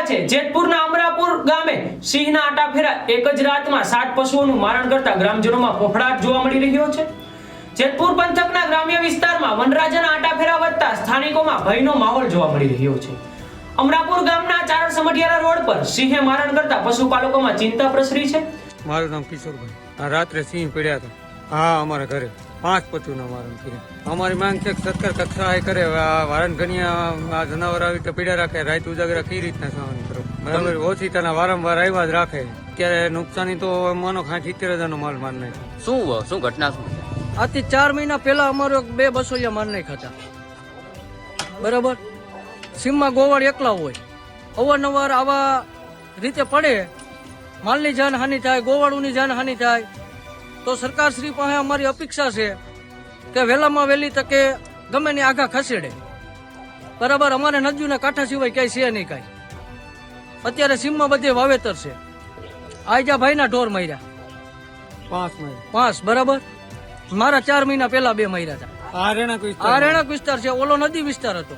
છે જેતપુરના અમરાપુર ગામે સિંહના આટાફેરા એક જ રાતમાં 7 પશુઓનું મારણ કરતા ગ્રામજનોમાં ફફડાટ જોવા મળી રહ્યો છે। જેતપુર પંથકના ગ્રામ્ય વિસ્તારમાં વનરાજાના આટાફેરા વધતા સ્થાનિકોમાં ભયનો માહોલ જોવા મળી રહ્યો છે। અમરાપુર ગામના ચારણ સમઢિયારા રોડ પર સિંહે મારણ કરતા પશુપાલકોમાં ચિંતા પ્રસરી છે। મારું નામ કિશોરભાઈ। આ રાત્રે સિંહ પડ્યા હતા। હા, અમારા ઘરે 5 પશુના મારણ કર્યા। અમારી માંગ છે કે સરકાર કક્ષાએ કરે। આ વારણગણિયા આ જનાવર આવી રીતે પડ્યા રાખે, રાત ઉજાગરા કઈ રીતના સહન કરો બરાબર। ઓછીતાના વારંવાર આવ્યા જ રાખે। અત્યારે નુકસાની તો માનો 70,000 નો માલ માર નાખ્યો। શું ઘટના શું છે? આથી 4 મહિના પહેલા અમારો 2 બસોલિયા માર નાખ્યા હતા બરાબર। સીમમાં ગોવાળ એકલા હોય, અવારનવાર આવા રીતે પડે, માલની જાનહાનિ થાય, ગોવાળુની જાનહાનિ થાય। તો સરકારશ્રી પાસે અમારી અપેક્ષા છે કે વહેલામાં વહેલી તકે ગમે ને આગા ખસેડે બરાબર। અમારે નદીના કાંઠા સિવાય ક્યાંય છે નહીં કાંઈ। અત્યારે સીમમાં બધે વાવેતર છે। આજા ભાઈના ઢોર માર્યા 5 બરાબર। મારા 4 મહિના પહેલા 2 માર્યા હતા। આ રહેણાંક વિસ્તાર છે, ઓલો નદી વિસ્તાર હતો।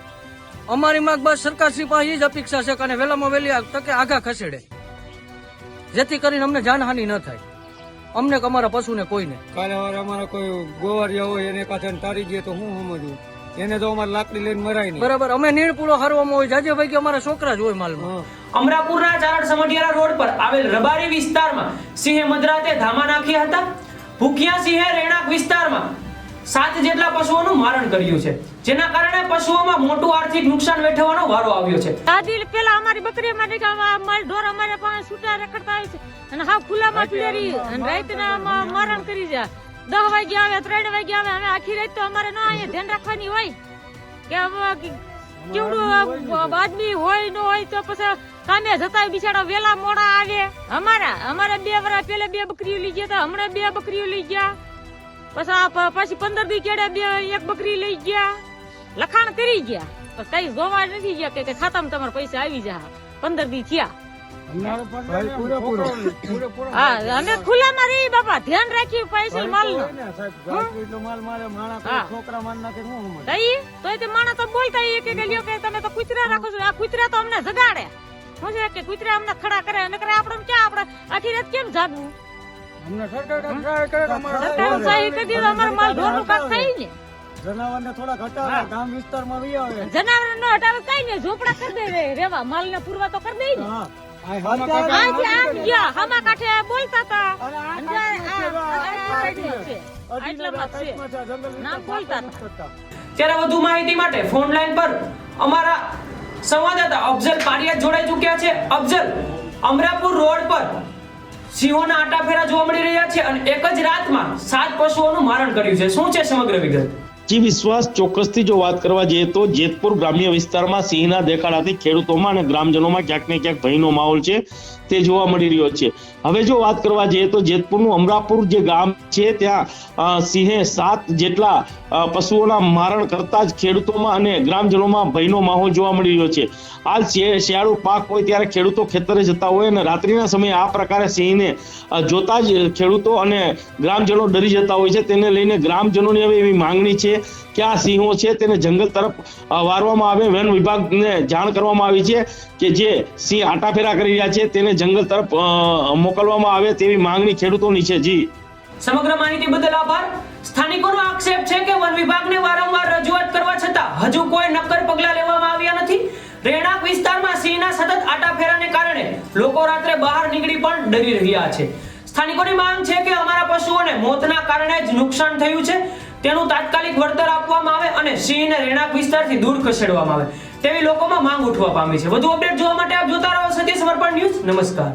અમારી માંગ બસ સરકારશ્રી પાસે એ જ અપેક્ષા છે કે વહેલામાં વહેલી તકે આગા ખસેડે, જેથી કરીને અમને જાનહાનિ ન થાય, અમને કે અમારા પશુને કોઈને। કાલે અમારા કોઈ ગોવારિયા હોય એને પાછળ તારી ગયે તો હું સમજવું, એને તો અમારે લાકડી લઈને મરાય નહીં બરાબર। અમે નીણ પૂરો હારવામાં હોય, જાજે ભાઈ કે અમારા છોકરા જ હોય માલમાં। અમરાપુરના ચારણ સમઢિયારા રોડ પર આવેલ રબારી વિસ્તારમાં સિંહે મધરાતે ધામા નાખ્યા હતા। ભૂખ્યા સિંહે રહેણાંક વિસ્તારમાં 7 જેટલા પશુઓનું મારણ કર્યું છે, જેના કારણે પશુઓમાં મોટું આર્થિક નુકસાન વેઠવાનો વારો આવ્યો છે। આદિલ પેલા અમારી બકરી માટે માલ ઢોર અમારે પાસે છૂટા રખડતા હોય છે અને હા ખુલ્લામાં પીડેરી અને રાતના મારણ કરી જાય। 10 વાગે આવે, 3 વાગે આવે, અમે આખી રાત તો અમારે ન અહીંયા ધ્યાન રાખવાની હોય કે કેવડું આદમી હોય ન હોય તો પછી કામે જતા બિચારા વેલા મોડા આવે। અમારે 2 વર્ષ પહેલા 2 બકરીઓ લઈ ગયા, હમણાં 2 બકરીઓ લઈ ગયા, પછી 15 દી કેડે 1 બકરી લઈ ગયા, લખાણ કરી ગયા, કઈ જોવા નથી ગયા કે ખાતામાં તમારા પૈસા આવી જાય। 15 દી થયા। હા, અમે ખુલ્લામાં રહી બાપા, ધ્યાન રાખી પૈસા માલ તો માણસ તો બોલતા કે લ્યો કે તમે તો કૂતરા રાખો છો। આ કૂતરા તો અમને જગાડે, શું છે કે કૂતરા અમને ખડા કરે અને કરે આપણે ક્યાં આપણે આખી રાત કેમ જાગવું? સરકાર સહી કરી દીધું, અમારો માલ ઢોરનું કામ થાય ને। જનાવરને થોડા ઘટાડે, ગામ વિસ્તારમાં વી આવે, જનાવર નો હટાવે કઈ ને ઝોપડા કરી દે રેવા, માલ ને પૂરવા તો કરી દે ને। હામા કાંઠે બોલતા હતા ત્યારે વધુ માહિતી માટે ફોન લાઈન પર અમારા સંવાદદાતા અફઝલ પારિયા જોડાઈ ચૂક્યા છે। અફઝલ, અમરાપુર રોડ પર સિંહોના આટાફેરા જોવા મળી રહ્યા છે અને એક જ રાતમાં 7 પશુઓનું મારણ કર્યું છે, શું છે સમગ્ર વિગત? જી વિશ્વાસ, ચોક્કસથી જો વાત કરવા જઈએ તો જેતપુર ગ્રામ્ય વિસ્તારમાં સિંહના દેખાડાથી ખેડૂતોમાં અને ગ્રામજનોમાં ક્યાંક ને ક્યાંક ભયનો માહોલ છે તે જોવા મળી રહ્યો છે। હવે જો વાત કરવા જઈએ તો જેતપુરનું અમરાપુર જે ગામ છે ત્યાં સિંહે 7 જેટલા પશુઓના મારણ કરતા જ ખેડૂતોમાં અને ગ્રામજનોમાં ભયનો માહોલ જોવા મળી રહ્યો છે। હાલ શિયાળુ પાક હોય ત્યારે ખેડૂતો ખેતરે જતા હોય અને રાત્રિના સમયે આ પ્રકારે સિંહને જોતા જ ખેડૂતો અને ગ્રામજનો ડરી જતા હોય છે। તેને લઈને ગ્રામજનોની હવે એવી માંગણી છે કે આ સિંહો છે તેને જંગલ તરફ વારવામાં આવે। વન વિભાગને જાણ કરવામાં આવી છે કે જે સિંહ આટાફેરા કરી રહ્યા છે તેને જંગલ તરફ મોકલવામાં આવે તેવી માંગણી ખેડૂતોની છે। જી, સમગ્ર માહિતી બદલ આભાર। સ્થાનિકોનો આક્ષેપ છે કે વન વિભાગને વારંવાર રજૂઆત કરવા છતાં હજુ કોઈ નક્કર પગલાં લેવામાં આવ્યા નથી। રહેણાંક વિસ્તારમાં સિંહના સતત આટાફેરાને કારણે લોકો રાત્રે બહાર નીકળી પણ ડરી રહ્યા છે। સ્થાનિકોની માંગ છે કે અમારા પશુઓને મોતના કારણે જ નુકસાન થયું છે, તેનું તાત્કાલિક વળતર આપવામાં આવે અને સિંહને રહેણાંક વિસ્તારથી દૂર ખસેડવામાં આવે તેવી લોકોમાં માંગ ઉઠવા પામી છે। વધુ અપડેટ જોવા માટે આપ જોતા રહો સત્ય સમર્પણ ન્યૂઝ। નમસ્કાર।